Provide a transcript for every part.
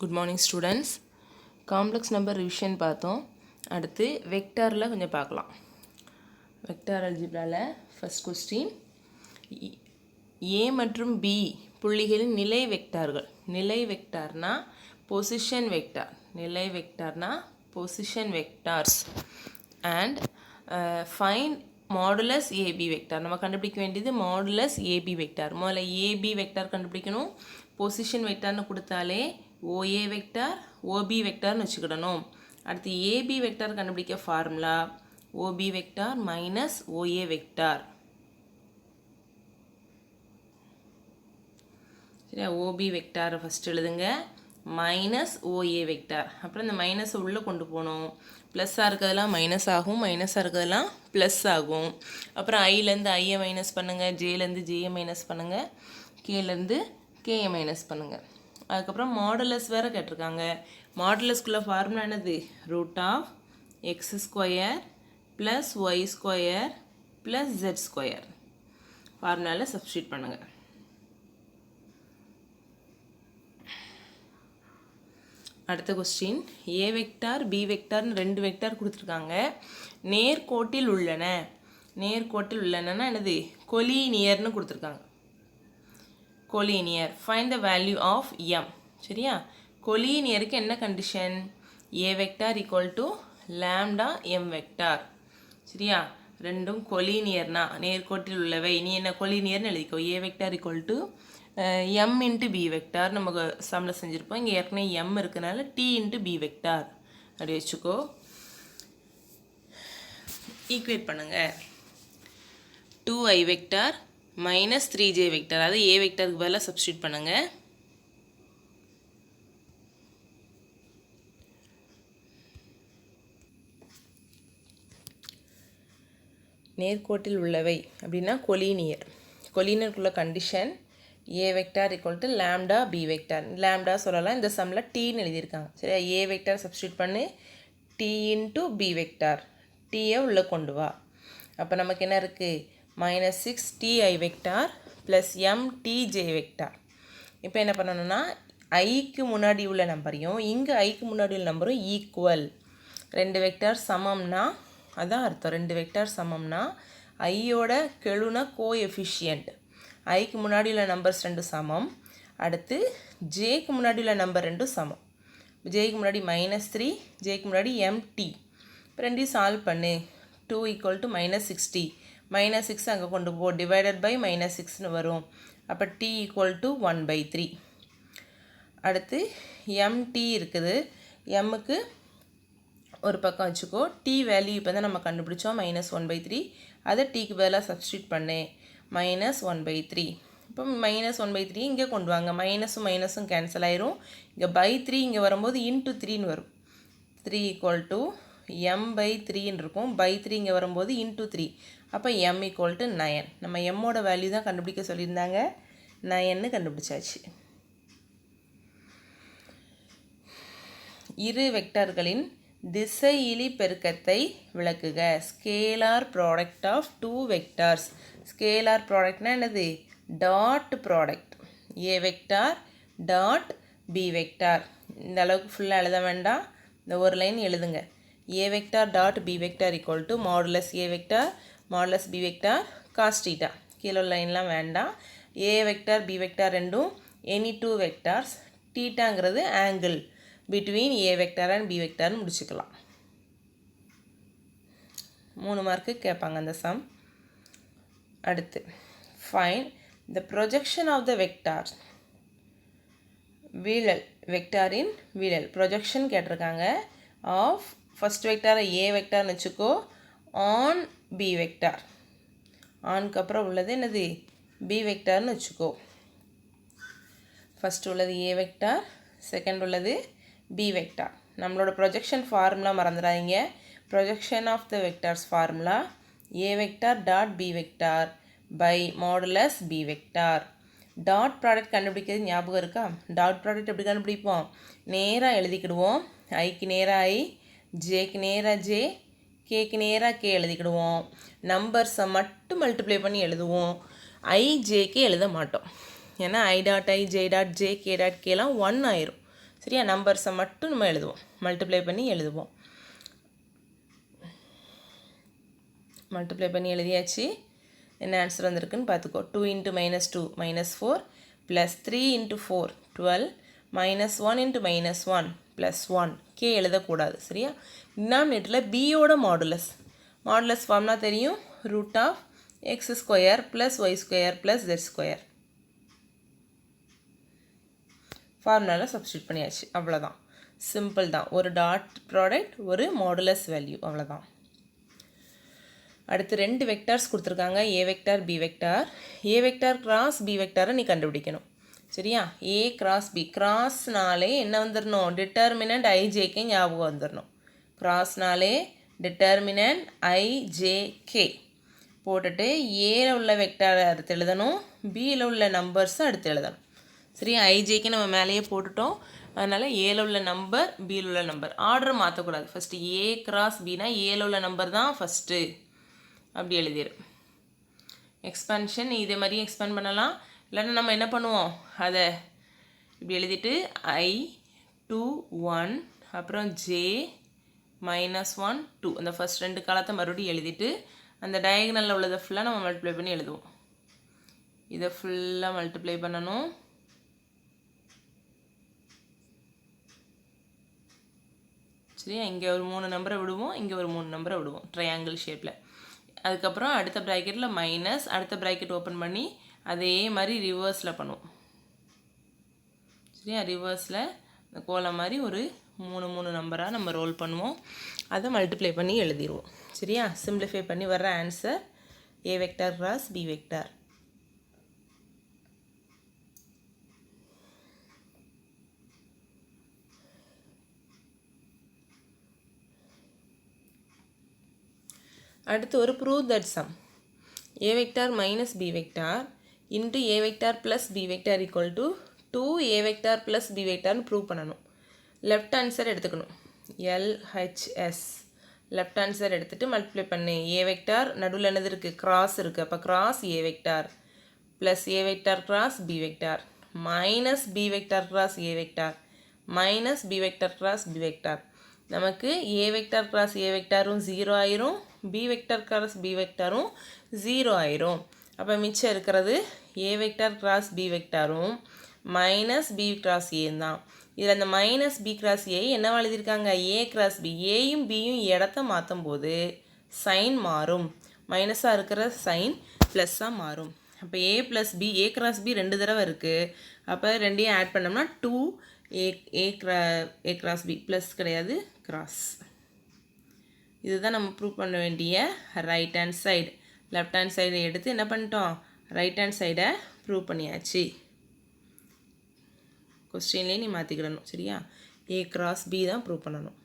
Good morning students. Complex number revision பார்த்தோம். அடுத்து வெக்டாரில் கொஞ்சம் பார்க்கலாம். வெக்டார் அல்ஜிப்ரால ஃபர்ஸ்ட் கொஸ்டின் ஏ மற்றும் பி புள்ளிகளின் நிலை வெக்டார்கள். நிலை வெக்டார்னா பொசிஷன் வெக்டார். நிலை வெக்டார்னா position vectors and find modulus AB vector. நம்ம கண்டுபிடிக்க வேண்டியது மாடுலஸ் ஏபி வெக்டார். முதல்ல ஏபி வெக்டார் கண்டுபிடிக்கணும். பொசிஷன் வெக்டார்னு கொடுத்தாலே ஓஏ வெக்டார் ஓபி வெக்டார்னு வச்சுக்கிடணும். அடுத்து ஏபி வெக்டார் கண்டுபிடிக்க formula OB vector minus OA vector. சரியா? ஓபி வெக்டாரை ஃபஸ்ட் எழுதுங்க, மைனஸ் ஓஏ வெக்டார். அப்புறம் இந்த மைனஸை உள்ளே கொண்டு போகணும். ப்ளஸ்ஸாக இருக்கிறதெல்லாம் மைனஸ் ஆகும், மைனஸாக இருக்கிறதெல்லாம் ப்ளஸ் ஆகும். அப்புறம் ஐலேருந்து ஐயை மைனஸ் பண்ணுங்கள், ஜேலேருந்து ஜேயை மைனஸ் பண்ணுங்கள், கேலேருந்து கேயை மைனஸ் பண்ணுங்கள். அதுக்கப்புறம் மாடுலஸ் வேறு கேட்டிருக்காங்க. மாடுலஸ்குள்ளே ஃபார்முலா என்னது? Root of x square plus y square plus z square. ஃபார்முலாவில் சப்ஸ்டியூட் பண்ணுங்கள். அடுத்த கொஸ்டின் ஏ வெக்டார் பி வெக்டார்னு ரெண்டு வெக்டார் கொடுத்துருக்காங்க. நேர்கோட்டில் உள்ளன. நேர்கோட்டில் உள்ளனன்னா என்னது? கொலீனியர்னு கொடுத்துருக்காங்க. Collinear find the value of M. சரியா? கொலீனியருக்கு என்ன condition? A vector equal to lambda M vector. சரியா? ரெண்டும் கொலீனியர்னா நேர்கோட்டில் உள்ளவை. நீ என்ன கொலீனியர்னு எழுதிக்கோ. A vector equal to M into B vector நமக்கு சம்மில் செஞ்சுருப்போம். இங்கே ஏற்கனவே எம் இருக்கனால டி இன்ட்டு பி வெக்டார் அப்படி வச்சுக்கோ. ஈக்குவேட் பண்ணுங்கள். 2i vector minus 3j vector, அதாவது ஏ வெக்டாருக்கு பதிலாக சப்ஸ்டியூட் பண்ணுங்கள். நேர்கோட்டில் உள்ளவை அப்படின்னா கொலீனியர். கொலீனியருக்குள்ள condition A vector equal to lambda B vector. Lambda சொல்லலாம், இந்த சம்மில் டீன்னு எழுதியிருக்காங்க. சரியா? ஏ வெக்டார் சப்ஸ்டியூட் பண்ணு, டி இன்ட்டு பி வெக்டார். டீயை உள்ளே கொண்டு வா. அப்போ நமக்கு என்ன இருக்குது? Minus 6ti vector plus mtj vector. இப்போ என்ன பண்ணணும்னா ஐக்கு முன்னாடி உள்ள நம்பரையும் இங்கே ஐக்கு முன்னாடி உள்ள நம்பரும் ஈக்குவல். ரெண்டு வெக்டார் சமம்னா அதான் அர்த்தம். ரெண்டு வெக்டார் சமம்னா ஐயோட கெழுனா கோஎஃபிஷியன்ட். ஐக்கு முன்னாடி உள்ள நம்பர்ஸ் ரெண்டும் சமம். அடுத்து ஜேக்கு முன்னாடி உள்ள நம்பர் ரெண்டும் சமம். ஜேக்கு முன்னாடி -3, ஜேக்கு முன்னாடி mt. இப்போ ரெண்டையும் சால்வ் பண்ணு. 2 ஈக்குவல் டு -60. -6 அங்கே கொண்டு போ, டிவைடட் பை -6ன்னு வரும். அப்போ t ஈக்குவல் டு 1/3. அடுத்து mt இருக்குது. எம்முக்கு ஒரு பக்கம் வச்சுக்கோ. டி வேல்யூ இப்போ தான் நம்ம கண்டுபிடிச்சோம் -1/3. அதை டீக்கு பதிலாக சப்ஸ்டியூட் பண்ணு, -1/3. இப்போ -1/3 இங்கே கொண்டு வாங்க. மைனஸும் மைனஸும் கேன்சல் ஆயிரும். இங்கே /3 இங்கே வரும்போது இன்ட்டு 3ன்னு வரும். 3 ஈக்குவல் டு m/3ன்னு இருக்கும். /3 இங்கே வரும்போது இன்ட்டு 3. அப்போ m ஈக்குவல் டு 9. நம்ம எம்மோட வேல்யூ தான் கண்டுபிடிக்க சொல்லியிருந்தாங்க. 9ன்னு கண்டுபிடிச்சாச்சு. இரு வெக்டார்களின் திசையிலி பெருக்கத்தை விளக்குக. Scalar product of two vectors. Scalar ப்ராடக்ட்னா என்னது? Dot product. A vector dot B vector. இந்த அளவுக்கு ஃபுல்லாக எழுத வேண்டாம், இந்த ஒரு லைன் எழுதுங்க. A vector dot B vector equal to modulus A vector modulus B vector cos theta. கீழே லைன்லாம் வேண்டாம். ஏ வெக்டார் பி வெக்டார் ரெண்டும் எனி டூ வெக்டார்ஸ். தீட்டாங்கிறது angle between A vector and B வெக்டார்னு முடிச்சுக்கலாம். 3 மார்க்கு கேட்பாங்க அந்த சம். அடுத்து find the projection of the vector. வீழல் வெக்டாரின் வீழல் ப்ரொஜெக்ஷன் கேட்டிருக்காங்க. ஆஃப் ஃபஸ்ட் வெக்டாரை ஏ வெக்டார்னு வச்சுக்கோ, ஆன் பி வெக்டார். ஆனுக்கு அப்புறம் உள்ளது என்னது? பி வெக்டார்னு வச்சுக்கோ. ஃபஸ்ட் உள்ளது ஏ வெக்டார், செகண்ட் உள்ளது பி வெக்டார். நம்மளோட ப்ரொஜெக்ஷன் ஃபார்முலா மறந்துடாதீங்க. Projection of the vectors formula a vector dot B vector by modulus B vector. Dot product கண்டுபிடிக்கிறது ஞாபகம் இருக்கா? டாட் ப்ராடக்ட் எப்படி கண்டுபிடிப்போம்? நேராக எழுதிக்கிடுவோம். ஐக்கு நேராக ஐ, ஜேக்கு நேராக ஜே, கேக்கு நேராக கே எழுதிக்கிடுவோம். நம்பர்ஸை மட்டும் மல்டிப்ளை பண்ணி எழுதுவோம். ஐ ஜேக்கு எழுத மாட்டோம். ஏன்னா i dot I J dot J K dot கேலாம் 1 ஆயிரும். சரியா? நம்பர்ஸை மட்டும் நம்ம எழுதுவோம், மல்டிப்ளை பண்ணி எழுதுவோம். மல்டிப்ளை பண்ணி எழுதியாச்சு. என்ன ஆன்சர் வந்திருக்குன்னு பார்த்துக்கோ. 2 × -2 -4 + 3 × 4 12 -1 × -1 +1. கே எழுதக்கூடாது. சரியா? டினாமினேட்டரில் பியோட மாடுலஸ் ஃபார்ம்னா தெரியும், √(x² + y² + z²). ஃபார்முலாவில் சப்ஸ்டியூட் பண்ணியாச்சு. அவ்வளோதான், சிம்பிள் தான். ஒரு டாட் ப்ராடக்ட், ஒரு மாடுலஸ் வேல்யூ, அவ்வளோதான். அடுத்து 2 வெக்டார்ஸ் கொடுத்துருக்காங்க, ஏ vector B vector. A vector cross B வெக்டாரை நீ கண்டுபிடிக்கணும். சரியா? ஏ கிராஸ் பி, கிராஸ்னாலே என்ன வந்துடணும், டிட்டர்மினன்ட் ஐஜேகே ஞாபகம் வந்துடணும். கிராஸ்னாலே டிட்டர்மினன்ட் ஐஜேகே போட்டுட்டு ஏல உள்ள வெக்டாரை அடுத்து எழுதணும், பியில் உள்ள நம்பர்ஸை அடுத்து எழுதணும். சரியா? ஐஜேக்கு நம்ம மேலேயே போட்டுட்டோம், அதனால் ஏல உள்ள நம்பர் பியில் உள்ள நம்பர் ஆர்டர் மாற்றக்கூடாது. ஃபஸ்ட்டு ஏ கிராஸ் பினா ஏல உள்ள நம்பர் தான் ஃபஸ்ட்டு, அப்படி எழுதிடு. எக்ஸ்பென்ஷன் இதே மாதிரி எக்ஸ்பேண்ட் பண்ணலாம். இல்லைன்னா நம்ம என்ன பண்ணுவோம், அதை இப்படி எழுதிட்டு I2 1 அப்புறம் J -1 2 அந்த ஃபஸ்ட் 2 காலத்தை மறுபடியும் எழுதிட்டு அந்த டயகனலில் உள்ளதை ஃபுல்லாக நம்ம மல்டிப்ளை பண்ணி எழுதுவோம். இதை ஃபுல்லாக மல்டிப்ளை பண்ணணும். சரியா? இங்கே ஒரு 3 நம்பரை விடுவோம், இங்கே ஒரு 3 நம்பரை விடுவோம், ட்ரையாங்கிள் ஷேப்பில். அதுக்கப்புறம் அடுத்த ப்ராக்கெட்டில் மைனஸ், அடுத்த ப்ராக்கெட் ஓப்பன் பண்ணி அதே மாதிரி ரிவர்ஸில் பண்ணுவோம். சரியா? ரிவர்ஸில் இந்த கோலம் மாதிரி ஒரு 3 நம்பராக நம்ம ரோல் பண்ணுவோம், அதை மல்டிப்ளை பண்ணி எழுதிடுவோம். சரியா? சிம்பிளிஃபை பண்ணி வர்ற answer A vector cross B vector. அடுத்து ஒரு prove that sum A vector minus B vector into A vector plus B vector equal to 2 A vector plus B வெக்டார்னு ப்ரூவ் பண்ணணும். லெஃப்ட் ஆன்சர் எடுத்துக்கணும், LHS. Left answer எடுத்துகிட்டு multiply பண்ணு. A vector நடுவில் என்னது இருக்குது, கிராஸ் இருக்குது, அப்போ cross A vector plus A vector cross B vector minus B vector cross A vector minus B vector cross B vector. நமக்கு ஏ வெக்டார் கிராஸ் ஏ வெக்டாரும் 0 ஆயிரும், பி வெக்டார் கிராஸ் பி வெக்டாரும் 0 ஆயிரும். அப்போ மிச்சம் இருக்கிறது ஏ வெக்டார் கிராஸ் பி வெக்டாரும் minus B cross A தான். இதில் அந்த மைனஸ் பி கிராஸ் ஏ என்னவா எழுதியிருக்காங்க, ஏ கிராஸ் பி. ஏயும் பியும் இடத்த மாற்றும் போது சைன் மாறும், மைனஸாக இருக்கிற சைன் ப்ளஸ்ஸாக மாறும். அப்போ A plus B, A cross B 2 தடவை இருக்குது, அப்போ ரெண்டையும் ஆட் பண்ணோம்னா 2 ஏ கிராஸ் பி, ப்ளஸ் கிடையாது கிராஸ். இதுதான் நம்ம ப்ரூவ் பண்ண வேண்டிய right hand side. Left hand சைடை எடுத்து என்ன பண்ணிட்டோம், ரைட் ஹேண்ட் சைடை ப்ரூவ் பண்ணியாச்சு. கொஸ்டின்லேயே நீ மாற்றிக்கிடணும். சரியா? ஏ கிராஸ் பி தான் ப்ரூவ் பண்ணணும்.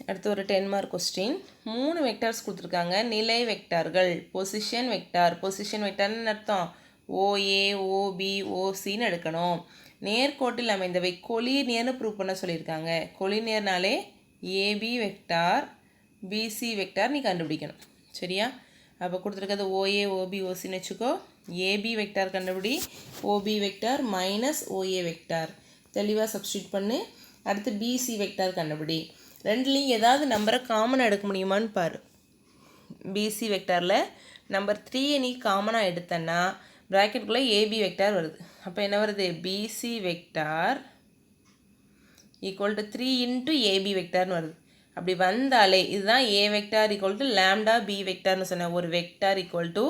அடுத்து ஒரு 10 மார்க் கொஸ்டின். 3 வெக்டார்ஸ் கொடுத்துருக்காங்க, நிலை வெக்டார்கள். பொசிஷன் வெக்டார், பொசிஷன் வெக்டார்னு அர்த்தம் OA OB OCன்னு எடுக்கணும். நேர்கோட்டில் அமைந்தவை கொலினியர்னு ப்ரூவ் பண்ண சொல்லியிருக்காங்க. கொலினியர்னாலே AB வெக்டார் BC வெக்டார் நீ கண்டுபிடிக்கணும். சரியா? அப்போ கொடுத்துருக்கிறது OA OB OCன்னு வச்சுக்கோ. AB வெக்டார் கண்டுபிடி, OB vector minus OA vector தெளிவாக சப்ஸ்டியூட் பண்ணு. அடுத்து BC வெக்டார் கண்டுபிடி. ரெண்டுலேயும் ஏதாவது நம்பரை காமனாக எடுக்க முடியுமான்னு பாரு. BC வெக்டாரில் நம்பர் 3 நீ காமனாக எடுத்தன்னா ப்ராக்கெட்டுக்குள்ளே AB வெக்டார் வருது. அப்போ என்ன வருது, BC vector equal to 3 into AB வெக்டார்னு வருது. அப்படி வந்தாலே இதுதான் A vector equal to lambda B வெக்டார்னு சொன்னேன். ஒரு வெக்டார் ஈக்குவல் டு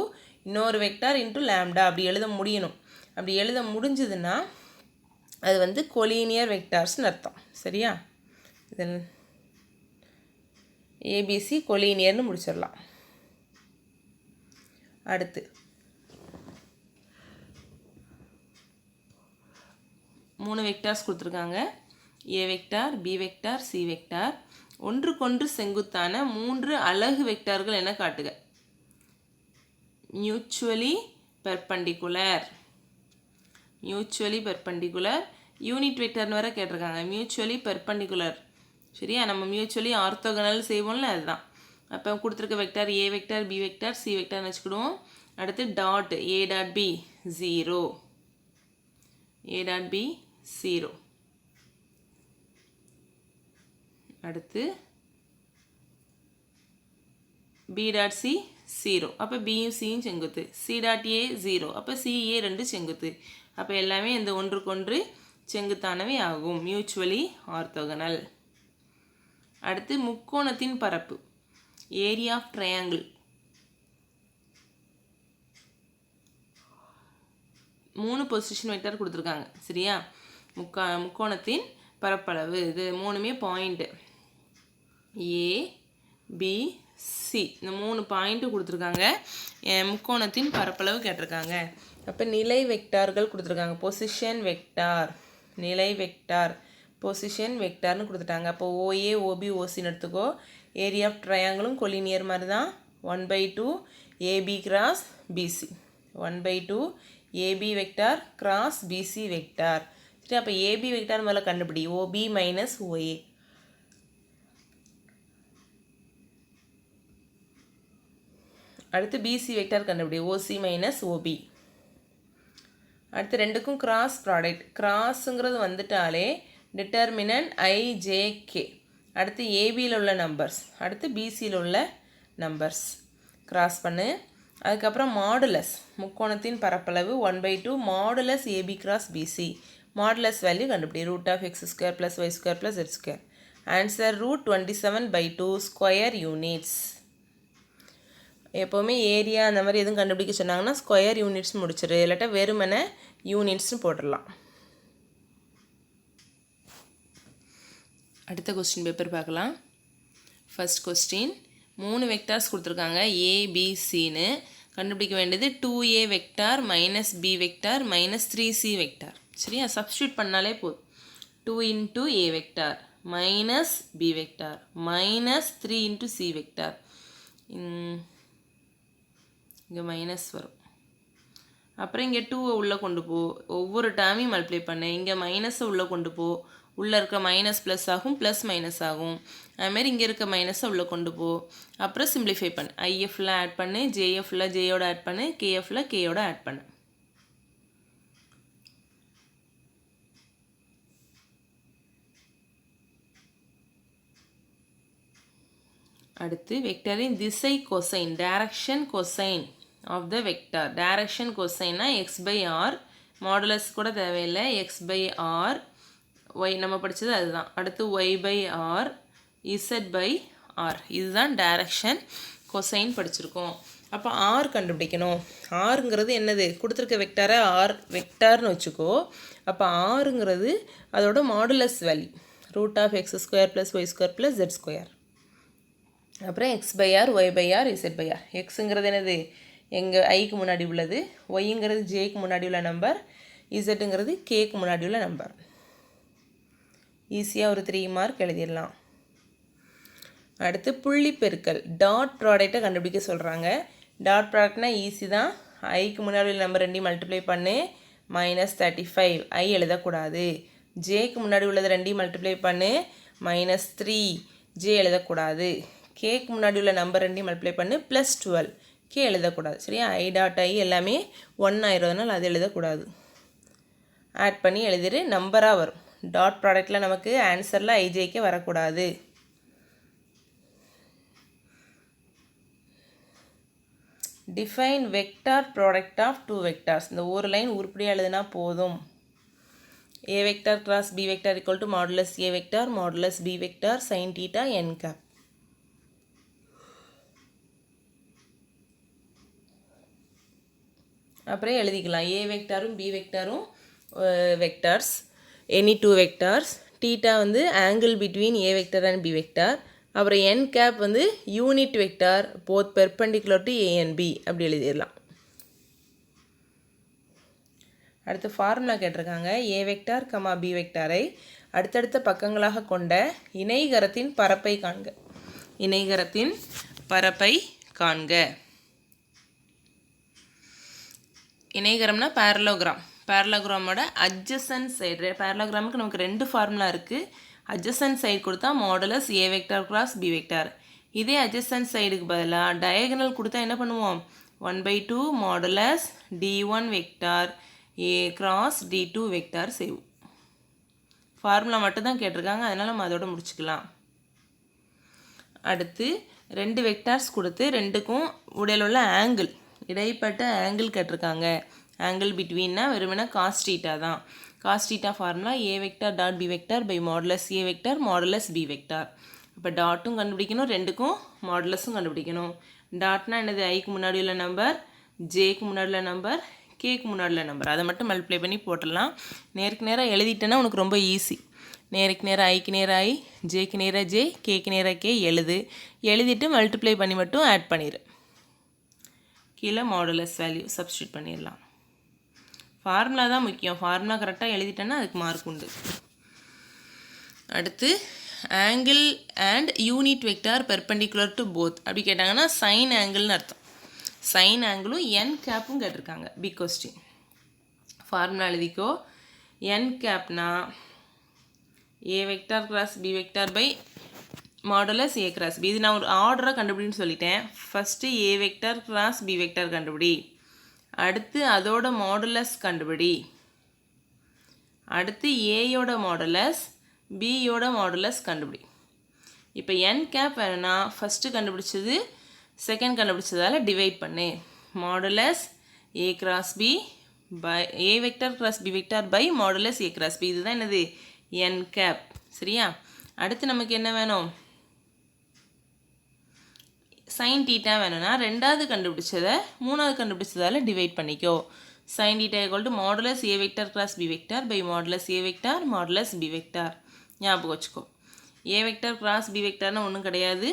இன்னொரு வெக்டார் இன்ட்டு லேம்டா அப்படி எழுத முடியணும். அப்படி எழுத முடிஞ்சதுன்னா அது வந்து கொலீனியர் வெக்டார்ஸ்னு அர்த்தம். சரியா? இதில் ABC கொலீனியர்னு முடிச்சிடலாம். அடுத்து 3 வெக்டார்ஸ் கொடுத்துருக்காங்க, A vector B vector C vector. ஒன்றுக்கொன்று செங்குத்தான 3 அலகு வெக்டார்கள் என காட்டுக. Mutually perpendicular, mutually perpendicular. Unit வெக்டார்னு வேறு கேட்டிருக்காங்க, மியூச்சுவலி பெர்பெண்டிகுலர். சரியா? நம்ம மியூச்சுவலி ஆர்த்தோகனல் செய்வோம்ல, அதுதான். அப்போ கொடுத்துருக்க vector A vector B vector C வெக்டார்னு வச்சுக்கிடுவோம். அடுத்து dot a dot b 0, a dot b 0. அடுத்து b டாட் c 0, அப்போ பியும் சியும் செங்குத்து. c டாட் a 0, அப்போ c a ரெண்டு செங்குத்து. அப்போ எல்லாமே இந்த ஒன்றுக்கொன்று செங்குத்தானவை ஆகும், மியூச்சுவலி ஆர்த்தோகனல். அடுத்து முக்கோணத்தின் பரப்பு, area of triangle. 3 position vector கொடுத்துருக்காங்க சரியா. முக்கோணத்தின் பரப்பளவு இது 3மே பாயிண்ட் ஏ பி சி, இந்த 3 பாயிண்ட்டு கொடுத்துருக்காங்க. முக்கோணத்தின் பரப்பளவு கேட்டிருக்காங்க. அப்போ நிலை வெக்டார்கள் கொடுத்துருக்காங்க. பொசிஷன் வெக்டார், நிலை வெக்டார், பொசிஷன் வெக்டார்னு கொடுத்துட்டாங்க. அப்போ ஓஏ ஓபி ஓசின்னு எடுத்துக்கோ. ஏரியா ஆஃப் ட்ரையாங்கிளும் கொலினியர் மாதிரி தான். 1/2 AB cross BC, 1/2 AB vector cross BC vector. சரி, அப்போ ஏபி வெக்டார் முதல்ல கண்டுபிடி. OB minus OA. அடுத்து பிசி வெக்டார் கண்டுபிடி. OC minus OB. அடுத்து ரெண்டுக்கும் கிராஸ் ப்ராடக்ட். கிராஸுங்கிறது வந்துட்டாலே டிட்டர்மினன்ட் ஐஜேகே. அடுத்து ஏபியில் உள்ள நம்பர்ஸ், அடுத்து பிசியில் உள்ள நம்பர்ஸ் கிராஸ் பண்ணு. அதுக்கப்புறம் மாடுலஸ், முக்கோணத்தின் பரப்பளவு 1/2 modulus AB cross BC. Modulus value கண்டுபிடி. √(x² + y² + z²). Answer √27/2 square units. எப்போவுமே ஏரியா அந்த மாதிரி எதுவும் கண்டுபிடிக்க சொன்னாங்கன்னா ஸ்கொயர் யூனிட்ஸ் முடிச்சிரு, இல்லாட்டா வெறுமனே யூனிட்ஸ்னு போட்டுடலாம். அடுத்த கொஸ்டின் பேப்பர் பார்க்கலாம். ஃபர்ஸ்ட் கொஸ்டின், 3 வெக்டார்ஸ் கொடுத்துருக்காங்க ஏபிசின்னு. கண்டுபிடிக்க வேண்டியது 2a vector minus b vector minus 3c vector. சரியா, சப்ஸ்டியூட் பண்ணாலே போதும். 2 × a vector minus b vector minus 3 × c vector. இங்கே மைனஸ் வரும். அப்புறம் இங்கே 2 உள்ளே கொண்டு போ, ஒவ்வொரு டேர்மையும் மல்டிப்ளை பண்ணு. இங்கே மைனஸை உள்ளே கொண்டு போ, உள்ளே இருக்க மைனஸ் ப்ளஸ் ஆகும், ப்ளஸ் மைனஸ் ஆகும். அதுமாரி இங்கே இருக்க மைனஸை உள்ளே கொண்டு போ. அப்புறம் சிம்பிளிஃபை பண்ணு. ஐஎஃப்ல ஆட் பண்ணு, ஜேஎஃப்ல ஜேயோட ஆட் பண்ணு, கேஎஃப்ல கேயோட ஆட் பண்ணு. அடுத்து வெக்டரின் திசை cosine, direction cosine of the vector. Direction கொசைன்னா x/r, மாடுலஸ் கூட தேவையில்லை, x/r, y நம்ம படித்தது அதுதான். அடுத்து y/r, z/r, இதுதான் டைரக்ஷன் கொசைன் படிச்சிருக்கோம். அப்போ r கண்டுபிடிக்கணும். rங்கிறது என்னது, கொடுத்துருக்க வெக்டாரை r வெக்டார்னு வச்சுக்கோ. அப்போ rங்கிறது அதோட modulus value, √(x² + y² + z²). அப்புறம் x/r, y/r, z/r. எக்ஸுங்கிறது என்னது, எங்கள் ஐக்கு முன்னாடி உள்ளது, ஒய்ங்கிறது ஜேக்கு முன்னாடி உள்ள நம்பர், இசட்டுங்கிறது கேக்கு முன்னாடி உள்ள நம்பர். ஈஸியாக ஒரு 3 மார்க் எழுதிடலாம். அடுத்து புள்ளி பெருக்கல், டாட் ப்ராடக்டை கண்டுபிடிக்க சொல்கிறாங்க. டாட் ப்ராடக்ட்னா ஈஸி தான். ஐக்கு முன்னாடி உள்ள நம்பர் ரெண்டையும் மல்டிப்ளை பண்ணு, -35. ஐ எழுதக்கூடாது. ஜேக்கு முன்னாடி உள்ளது ரெண்டையும் மல்டிப்ளை பண்ணு, -3. ஜே எழுதக்கூடாது. கேக்கு முன்னாடி உள்ள நம்பர் ரெண்டையும் மல்டிப்ளை பண்ணு, +12. கே எழுதக்கூடாது. சரியா, ஐ டாட் ஐ எல்லாமே 1 ஆயிடுறதுனால அது எழுதக்கூடாது. ஆட் பண்ணி எழுதிரு, நம்பராக வரும். டாட் ப்ராடக்டில் நமக்கு ஆன்சரில் ஐஜேக்கே வரக்கூடாது. Define vector product of 2 vectors. இந்த ஒரு லைன் உருப்படியாக எழுதுனா போதும். a vector cross b vector = modulus a vector modulus b vector sin θ n cap. அப்புறம் எழுதிக்கலாம், a வெக்டாரும் b வெக்டாரும் வெக்டார்ஸ், எனி 2 வெக்டார்ஸ். தீட்டா வந்து angle between a vector and b vector. அப்புறம் n கேப் வந்து unit vector both perpendicular to a and b, அப்படி எழுதிடலாம். அடுத்து ஃபார்முலா கேட்டிருக்காங்க. a வெக்டார் b வெக்டாரை அடுத்தடுத்த பக்கங்களாக கொண்ட இணைகரத்தின் பரப்பை காண்க. இணைகரத்தின் பரப்பை காண்க. இணைகரம்னா பேரலோகிராம். பேரலோகிராமோட அட்ஜசன்ட் சைடு. பேரலோகிராமுக்கு நமக்கு 2 ஃபார்முலா இருக்குது. அட்ஜசன்ட் சைடு கொடுத்தா modulus a vector cross b vector. இதே அட்ஜசன்ட் சைடுக்கு பதிலாக டயகனல் கொடுத்தா என்ன பண்ணுவோம், 1/2 modulus d1 vector a cross d2 vector செய்வோம். ஃபார்முலா மட்டும் தான் கேட்டிருக்காங்க, அதனால் நம்ம அதோட முடிச்சுக்கலாம். அடுத்து 2 வெக்டார்ஸ் கொடுத்து ரெண்டுக்கும் இடையில உள்ள ஆங்கிள், இடைப்பட்ட ஆங்கிள் கேட்டிருக்காங்க. ஆங்கிள் பிட்வீன்னா வெறுமனே காஸ் தீட்டா தான். Cos theta formula a vector dot b vector by modulus a vector modulus b vector. இப்போ டாட்டும் கண்டுபிடிக்கணும், ரெண்டுக்கும் மாடுலஸும் கண்டுபிடிக்கணும். டாட்னா என்னது? ஐக்கு முன்னாடி உள்ள நம்பர், ஜேக்கு முன்னாடி உள்ள நம்பர், கேக்கு முன்னாடி உள்ள நம்பர், அதை மட்டும் மல்டிப்ளை பண்ணி போட்டுடலாம். நேருக்கு நேராக எழுதிட்டேன்னா உனக்கு ரொம்ப ஈஸி. நேருக்கு நேராக ஐக்கு நேராக ஐ, ஜேக்கு நேராக ஜே, கேக்கு நேராக கே எழுதிட்டு மல்டிப்ளை பண்ணி மட்டும் ஆட் பண்ணிடு. கீழே மாடுலஸ் வேல்யூ சப்ஸ்டியூட் பண்ணிடலாம். ஃபார்முலா தான் முக்கியம். ஃபார்முலா கரெக்டாக எழுதிட்டேன்னா அதுக்கு மார்க் உண்டு. அடுத்து angle and unit vector perpendicular to both அப்படி கேட்டாங்கன்னா சைன் ஆங்கிள்னு அர்த்தம். சைன் ஆங்கிளும் என் கேப்பும் கேட்டிருக்காங்க. Big question. ஃபார்முலா எழுதிக்கோ. என் கேப்னா A vector cross B vector by modulus A cross B. இது நான் ஒரு ஆர்டராக கண்டுபிடின்னு சொல்லிட்டேன். ஃபஸ்ட்டு ஏ வெக்டார் கிராஸ் பி வெக்டார் கண்டுபிடி, அடுத்து அதோட மாடுலஸ் கண்டுபிடி, அடுத்து ஏயோட மாடுலஸ் பியோட மாடுலஸ் கண்டுபிடி. இப்போ என் கேப் வேணும்னா ஃபஸ்ட்டு கண்டுபிடிச்சது செகண்ட் கண்டுபிடிச்சதால் டிவைட் பண்ணு. Modulus A cross b by a vector cross B vector by modulus A cross b. இதுதான் என்னது? N cap. சரியா? அடுத்து நமக்கு என்ன வேணும்? சைன் தீட்டா வேணும்னா ரெண்டாவது கண்டுபிடிச்சதை மூணாவது கண்டுபிடிச்சதால் டிவைட் பண்ணிக்கோ. Sine theta equal to modulus A vector cross B vector by modulus A vector modulus B vector. ஞாபகம் வச்சுக்கோ. ஏ வெக்டார் கிராஸ் பி வெக்டார்னு ஒன்றும் கிடையாது.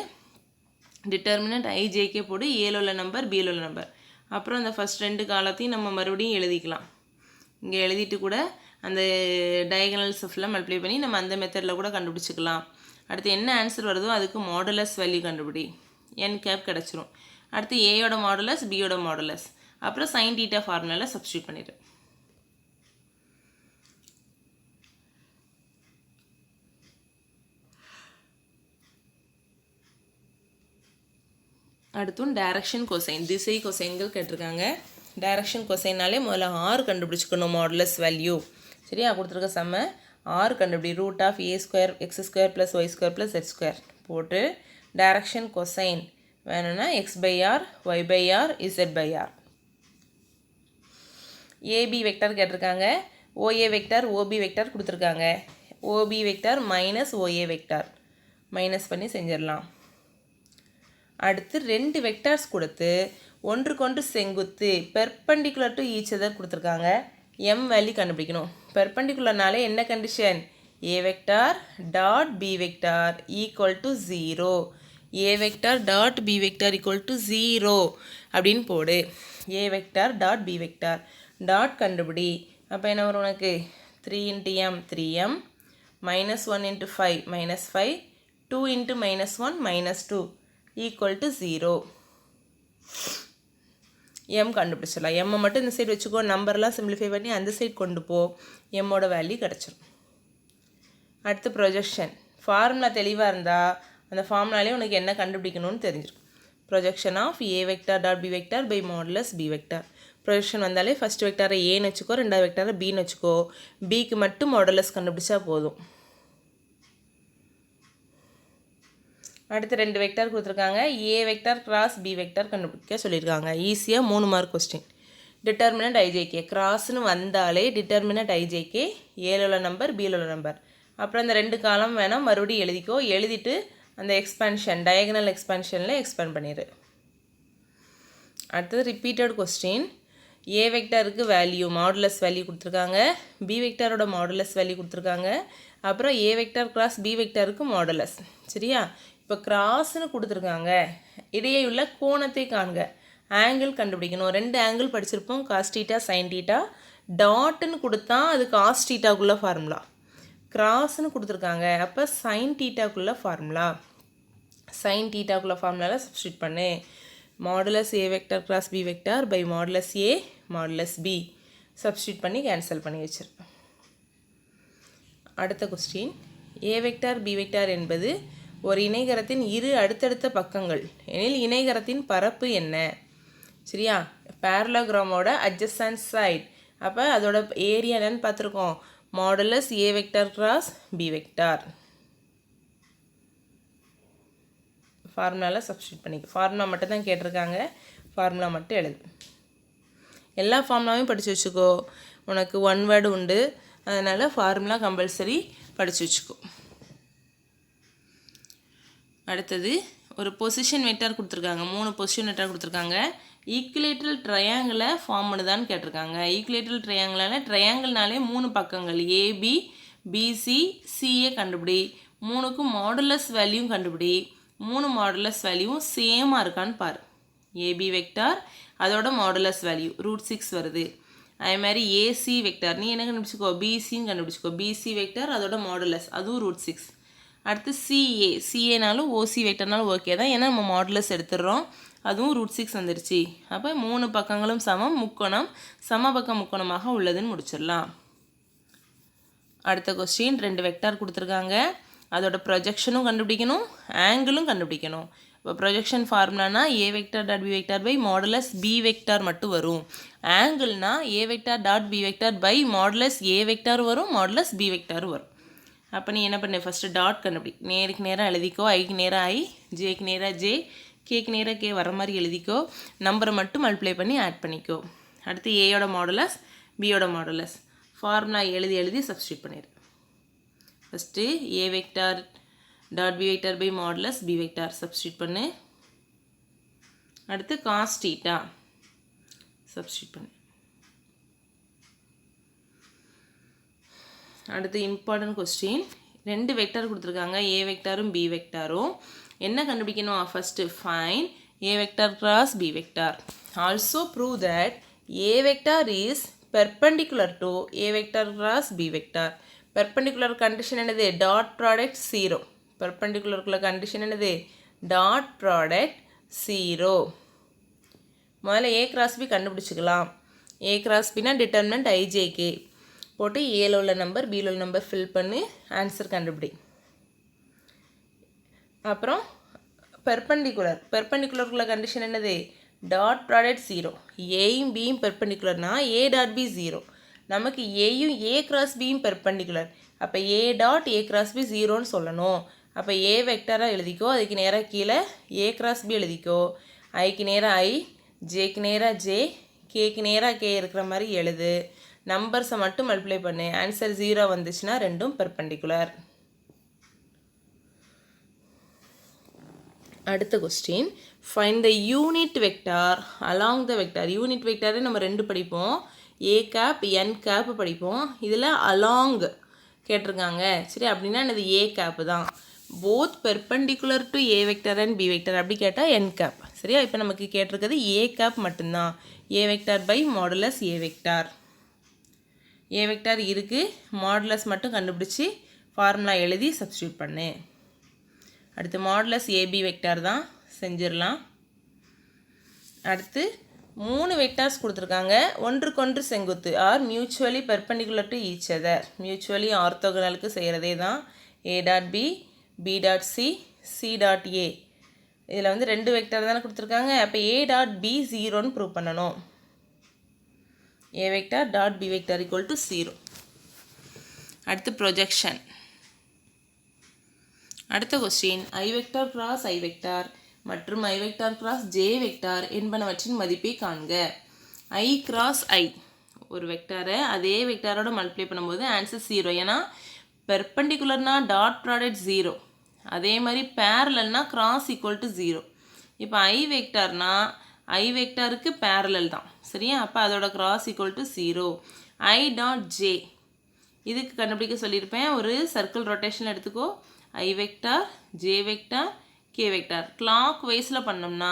டிட்டர்மினன்ட் ஐஜேக்கே போடு, ஏல உள்ள நம்பர் பியில் உள்ள நம்பர். அப்புறம் அந்த ஃபஸ்ட் ரெண்டு காலத்தையும் நம்ம மறுபடியும் எழுதிக்கலாம். இங்கே எழுதிட்டு கூட அந்த டயகனல்ஸ் ஃபுல்லாக மல்டிப்ளை பண்ணி நம்ம அந்த மெத்தடில் கூட கண்டுபிடிச்சிக்கலாம். அடுத்து என்ன ஆன்சர் வருதோ அதுக்கு மாடுலஸ் வேல்யூ கண்டுபிடி. என் கேப் கிடச்சிரும். அடுத்து ஏயோட மாடுலஸ் பியோட மாடுலஸ், அப்புறம் சைன் தீட்டா ஃபார்முலாவில் சப்ஸ்டியூட் பண்ணிடு. அடுத்தும் டைரக்ஷன் கொசைன், திசை கொசைன்கள் கேட்டிருக்காங்க. டைரக்ஷன் கொசைனாலே முதல்ல ஆறு கண்டுபிடிச்சிக்கணும் மாடுலஸ் வேல்யூ. சரியா? கொடுத்துருக்க செம்ம ஆறு கண்டுபிடி. Root of a square x square plus y square plus x square போட்டு டைரக்ஷன் கொசைன் வேணும்னா x by r, y by r, z by r. AB vector கேட்டிருக்காங்க. ஓஏ வெக்டார் ஓபி வெக்டார் கொடுத்துருக்காங்க. OB vector minus OA vector minus பண்ணி செஞ்சிடலாம். அடுத்து ரெண்டு vectors கொடுத்து ஒன்றுக்கொன்று செங்குத்து பெர்பெண்டிகுலர் டு ஈச் அதர் கொடுத்துருக்காங்க. எம் வேல்யூ கண்டுபிடிக்கணும். பெர்பெண்டிகுலர்னாலே என்ன condition? A vector dot B vector equal to 0. A vector dot B vector equal to 0 அப்படின்னு போடு. A vector dot B vector dot கண்டுபிடி. அப்போ என்ன வரும் உனக்கு? 3 × m 3m, -1 × 5 -5, 2 × -1 -2 equal to 0. M கண்டுபிடிச்சிடலாம். எம்மை மட்டும் இந்த சைடு வச்சுக்கோ. நம்பர்லாம் சிம்பிளிஃபை பண்ணி அந்த சைடு கொண்டு போ. எம்மோட வேல்யூ கிடச்சிரும். அடுத்து ப்ரொஜெக்ஷன். ஃபார்முலா தெளிவாக இருந்தால் அந்த ஃபார்முலாலே உனக்கு என்ன கண்டுபிடிக்கணும்னு தெரிஞ்சிடும். Projection of a vector dot B vector by modulus B vector. Projection வந்தாலே ஃபஸ்ட் வெக்டாரை ஏன்னு வச்சுக்கோ, ரெண்டாவது வெக்டாரை பின்னு வச்சுக்கோ. பிக்கு மட்டும் மாடுலஸ் கண்டுபிடிச்சா போதும். அடுத்து ரெண்டு வெக்டார் கொடுத்துருக்காங்க. ஏ வெக்டார் கிராஸ் பி வெக்டார் கண்டுபிடிக்க சொல்லியிருக்காங்க. ஈஸியாக 3 மார்க் கொஸ்டின். டிட்டர்மினன்ட் ஐஜேகே கிராஸ்னு வந்தாலே டிட்டர்மினன்ட் ஐஜேகே ஏல உள்ள நம்பர் பியில் உள்ள நம்பர். அப்புறம் அந்த ரெண்டு காலம் வேணால் மறுபடியும் எழுதிக்கோ. எழுதிட்டு அந்த எக்ஸ்பேன்ஷன் டயகனல் எக்ஸ்பேன்ஷனில் எக்ஸ்பேண்ட் பண்ணிடு. அடுத்தது ரிப்பீட்டட் கொஸ்டின். ஏ வெக்டாருக்கு வேல்யூ மாடுலஸ் வேல்யூ கொடுத்துருக்காங்க. பி வெக்டாரோட மாடுலஸ் வேல்யூ கொடுத்துருக்காங்க. அப்புறம் ஏ வெக்டார் கிராஸ் பி வெக்டாருக்கு மாடுலஸ். சரியா? இப்போ கிராஸ்னு கொடுத்துருக்காங்க. இடையே உள்ள கோணத்தை காண்க. ஆங்கிள் கண்டுபிடிக்கணும். ரெண்டு ஆங்கிள் படிச்சிருப்போம், காஸ் தீட்டா சைன் தீட்டா. டாட்டுன்னு கொடுத்தா அது காஸ் தீட்டாக்குள்ள ஃபார்முலா. கிராஸ்னு கொடுத்துருக்காங்க, அப்போ சைன் தீட்டாக்குள்ள ஃபார்முலா. சைன் தீட்டாக்குள்ள ஃபார்முலாவில் சப்ஸ்டியூட் பண்ணு. Modulus A vector cross B vector by modulus a modulus b substitute பண்ணி கேன்சல் பண்ணி வச்சிரு. அடுத்த question. A vector B vector என்பது ஒரு இணைகரத்தின் இரு அடுத்தடுத்த பக்கங்கள் எனில் இணைகரத்தின் பரப்பு என்ன? சரியா? பேரலோகிராமோட அட்ஜசன்ட் சைட். அப்போ அதோட ஏரியா என்னன்னு பார்த்துருக்கோம், மாடுலஸ் ஏ வெக்டார் கிராஸ் பி வெக்டார். ஃபார்முலாவில் சப்ஸ்டியூட் பண்ணிக்க. ஃபார்முலா மட்டும் தான் கேட்டிருக்காங்க, ஃபார்முலா மட்டும் எழுது. எல்லா ஃபார்முலாவையும் படித்து வச்சுக்கோ. உனக்கு ஒன் வேர்டு உண்டு, அதனால் ஃபார்முலா கம்பல்சரி படித்து வச்சுக்கோ. அடுத்தது ஒரு பொசிஷன் வெக்டார் கொடுத்துருக்காங்க, 3 பொசிஷன் வெக்டார் கொடுத்துருக்காங்க. ஈக்குலேட்ரல் ட்ரையாங்கிளை ஃபார்ம் பண்ணுதான்னு கேட்டிருக்காங்க. ஈக்குலேட்ரல் ட்ரையாங்கிளால் ட்ரையாங்கிள்னாலே 3 பக்கங்கள் ஏபி பிசி சிஏ கண்டுபிடி, 3க்கும் மாடுலஸ் வேல்யூவும் கண்டுபிடி, 3 மாடுலஸ் வேல்யூவும் சேமாக இருக்கான்னு பாரு. ஏபி வெக்டார் அதோட மாடுலஸ் வேல்யூ √6 வருது. அதே மாதிரி ஏசி வெக்டார் நீ என்ன கண்டுபிடிச்சிக்கோ, பிசின்னு கண்டுபிடிச்சிக்கோ. பிசி வெக்டார் அதோட மாடுலஸ் அதுவும் √6. அடுத்து சிஏனாலும் ஓசி வெக்டர்னாலும் ஓகே தான், ஏன்னா நம்ம மாடுலஸ் எடுத்துடுறோம், அதுவும் √6 வந்துருச்சு. அப்போ 3 பக்கங்களும் சமம், முக்கோணம் சமபக்க முக்கோணமாக உள்ளதுன்னு முடிச்சிடலாம். அடுத்த கொஸ்டின் 2 வெக்டார் கொடுத்துருக்காங்க, அதோட ப்ரொஜெக்ஷனும் கண்டுபிடிக்கணும், ஆங்கிளும் கண்டுபிடிக்கணும். இப்போ ப்ரொஜெக்ஷன் ஃபார்முலானா A vector dot B vector by modulus B vector மட்டும் வரும். ஆங்கிள்னா A vector dot B vector by modulus A vector வரும், மாடுலஸ் பி வெக்டார் வரும். அப்போ நீ என்ன பண்ணு, ஃபஸ்ட்டு டாட் கண்டுபிடி. நேருக்கு நேராக எழுதிக்கோ, ஐக்கு நேராக ஐ, ஜேக்கு நேராக ஜே, கேக்கு நேராக கே வர மாதிரி எழுதிக்கோ. நம்பரை மட்டும் மல்டிப்ளை பண்ணி ஆட் பண்ணிக்கோ. அடுத்து ஏயோட மாடுலஸ் பியோட மாடுலஸ் ஃபார்முலா எழுதி சப்ஸ்டியூட் பண்ணிடு. First A vector dot B vector by modulus B vector substitute பண்ணு. அடுத்து காஸ் தீட்டா சப்ஸ்டியூட் பண்ணு. அடுத்து இம்பார்ட்டன்ட் கொஸ்டின், 2 வெக்டார் கொடுத்துருக்காங்க, ஏ வெக்டாரும் பி வெக்டாரும். என்ன கண்டுபிடிக்கணும், first find A vector cross B vector. Also prove that A vector is perpendicular to A vector cross B vector. Perpendicular condition என்னது, dot product 0. பெர்பெண்டிகுலருக்குள்ள condition என்னது, dot product 0. முதல்ல A cross B கண்டுபிடிச்சிக்கலாம். A cross பின்னா determinant IJK போட்டு ஏல உள்ள number பியில் உள்ள நம்பர் ஃபில் பண்ணி ஆன்சர் கண்டுபிடி. அப்புறம் பெர்பெண்டிகுலருக்குள்ள கண்டிஷன் என்னது, டாட் ப்ராடக்ட் 0. ஏயும் பியும் பெர்பெண்டிகுலர்னா ஏ டாட் பி 0. நமக்கு ஏயும் ஏ கிராஸ் பியும் பெர்பெண்டிகுலர், அப்போ A dot A cross B 0ன்னு சொல்லணும். அப்போ ஏ வெக்டாராக எழுதிக்கோ, அதுக்கு நேராக கீழே ஏ கிராஸ் பி எழுதிக்கோ. ஐக்கு நேராக ஐ, ஜேக்கு நேராக ஜே, கேக்கு நேராக கே இருக்கிற மாதிரி எழுது. நம்பர்ஸை மட்டும் மல்டிப்ளை பண்ணு. ஆன்சர் 0 வந்துச்சுன்னா ரெண்டும் பெர்பெண்டிகுலர். அடுத்த question, find the unit vector along the vector. Unit வெக்டாரே நம்ம 2 படிப்போம், ஏ கேப் என் கேப் படிப்போம். இதில் அலாங் கேட்டிருக்காங்க. சரி, அப்படின்னா என்னது, ஏ கேப்பு தான். Both perpendicular to A vector and b vector அப்படி கேட்டால் என் கேப். சரியா, இப்போ நமக்கு கேட்டிருக்கிறது ஏ கேப் மட்டும்தான். A vector by modulus A vector. A vector இருக்குது, மாடுலஸ் மட்டும் கண்டுபிடிச்சி ஃபார்முலா எழுதி சப்ஸ்டியூட் பண்ணு. அடுத்து மாடுலஸ் ஏபி வெக்டார் தான், செஞ்சிடலாம். அடுத்து 3 வெக்டார்ஸ் கொடுத்துருக்காங்க, ஒன்றுக்கொன்று செங்குத்து are mutually perpendicular to each other. Mutually ஆர்த்தோகனலுக்கு செய்கிறதே தான். A dot B, B dot C, C dot A. இதில் வந்து 2 வெக்டார் தானே கொடுத்துருக்காங்க, அப்போ ஏ டாட் பி 0ன்னு ப்ரூவ் பண்ணணும். A vector dot B vector equal to 0. அடுத்து ப்ரொஜெக்ஷன். அடுத்த question, I vector cross I vector மற்றும் I vector cross J vector என்பனவற்றின் மதிப்பை காண்க. ஐ கிராஸ் ஐ ஒரு வெக்டாரை அதே வெக்டாரோட மல்டிப்ளை பண்ணும்போது ஆன்சர் 0. ஏன்னா பெர்பெண்டிகுலர்னா டாட் ப்ராடக்ட் 0, அதே மாதிரி பேரலல்னா கிராஸ் ஈக்குவல் டு 0. இப்போ ஐ வெக்டார்னா ஐ வெக்டாருக்கு பேரலல் தான். சரியா, அப்போ அதோட cross equal to 0. I dot J இதுக்கு கண்டுபிடிக்க சொல்லியிருப்பேன். ஒரு சர்க்கிள் ரொட்டேஷன் எடுத்துக்கோ. I vector, J vector, K vector கிளாக் வைஸில் பண்ணோம்னா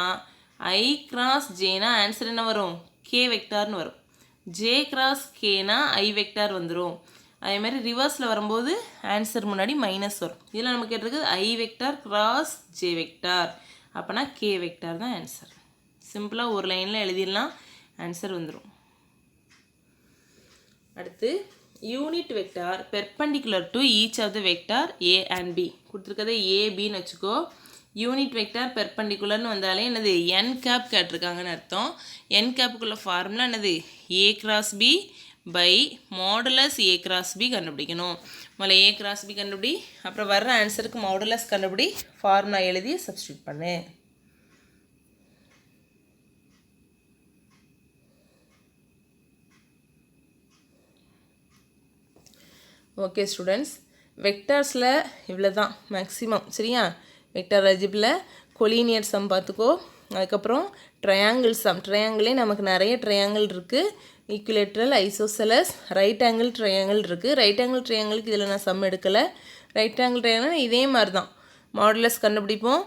ஐ கிராஸ் ஜேனா ஆன்சர் என்ன வரும், கே வெக்டார்னு வரும். ஜே கிராஸ் கேனா ஐ வெக்டார் வந்துடும். அதே மாதிரி ரிவர்ஸில் வரும்போது ஆன்சர் முன்னாடி மைனஸ் வரும். இதில் நமக்கு கேட்டிருக்குது I vector cross J vector, அப்போனா கே வெக்டார் தான் ஆன்சர். சிம்பிளாக ஒரு லைனில் எழுதிடலாம், ஆன்சர் வந்துடும். அடுத்து unit vector perpendicular to each of the vector A and B கொடுத்துருக்கதை ஏபின்னு வச்சுக்கோ. யூனிட் வெக்டார் பெர்பெண்டிகுலர்னு வந்தாலே என்னது n கேப் கேட்டிருக்காங்கன்னு அர்த்தம். n கேப்புக்குள்ள ஃபார்முலா என்னது a cross b by modulus a cross b கண்டுபிடிக்கணும். முதல்ல a கிராஸ் b கண்டுபிடி, அப்புறம் வர்ற ஆன்சருக்கு மாடுலஸ் கண்டுபிடி, ஃபார்முலா எழுதி சப்ஸ்டியூட் பண்ணு. ஓகே ஸ்டூடெண்ட்ஸ், வெக்டார்ஸில் இவ்வளோ தான் மேக்ஸிமம். சரியா? வெக்டார் அல்ஜிப்ரால கொலீனியர் சம் பார்த்துக்கோ. அதுக்கப்புறம் ட்ரையாங்கிள் சம். ட்ரையாங்கிளே நமக்கு நிறைய ட்ரையாங்கிள் இருக்குது. Equilateral, isosceles, right angle triangle இருக்குது. ரைட் ஆங்கிள் ட்ரையாங்கிளுக்கு இதில் நான் சம் எடுக்கலை. ரைட் ஆங்கிள் ட்ரையாங்கிள் இதே மாதிரி தான் மாடுலஸ் கண்டுபிடிப்போம்,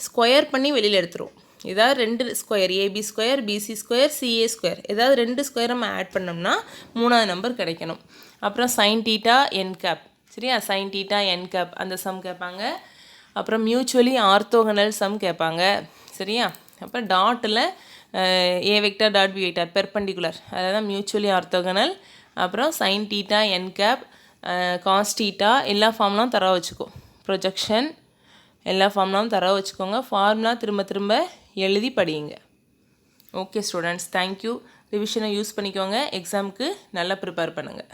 ஸ்கொயர் பண்ணி வெளியில் எடுத்துருவோம். ஏதாவது 2 square, AB square, BC square, CA square, ஏதாவது 2 ஸ்கொயர் நம்ம ஆட் பண்ணோம்னா 3ஆவது நம்பர் கிடைக்கணும். அப்புறம் சைன் டீட்டா என் கேப். சரியா? சைன் டீட்டா என் கேப் அந்த சம் கேட்பாங்க. அப்புறம் மியூச்சுவலி ஆர்த்தோகனல் சம் கேட்பாங்க. சரியா? அப்புறம் டாட்டில் A vector dot B vector perpendicular, அதான் மியூச்சுவலி ஆர்த்தோகனல். அப்புறம் sine theta n cap, cos theta, எல்லா ஃபார்ம்லாம் தர வச்சுக்கோ. ப்ரொஜெக்ஷன் எல்லா ஃபார்ம்லாம் தர வச்சுக்கோங்க. ஃபார்முலா திரும்ப திரும்ப எழுதி படியுங்க. Okay students, thank you. ரிவிஷனை யூஸ் பண்ணிக்கோங்க. எக்ஸாமுக்கு நல்லா ப்ரிப்பேர் பண்ணுங்கள்.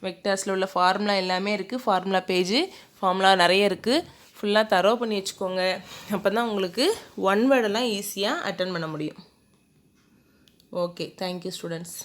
வெக்டார்ஸில் உள்ள ஃபார்முலா எல்லாமே இருக்குது. ஃபார்முலா பேஜு ஃபார்முலா நிறைய இருக்குது. ஃபுல்லாக தரோ பண்ணி வச்சுக்கோங்க. அப்போ தான் உங்களுக்கு ஒன் வேர்டெல்லாம் ஈஸியாக அட்டன் பண்ண முடியும். Okay, thank you students.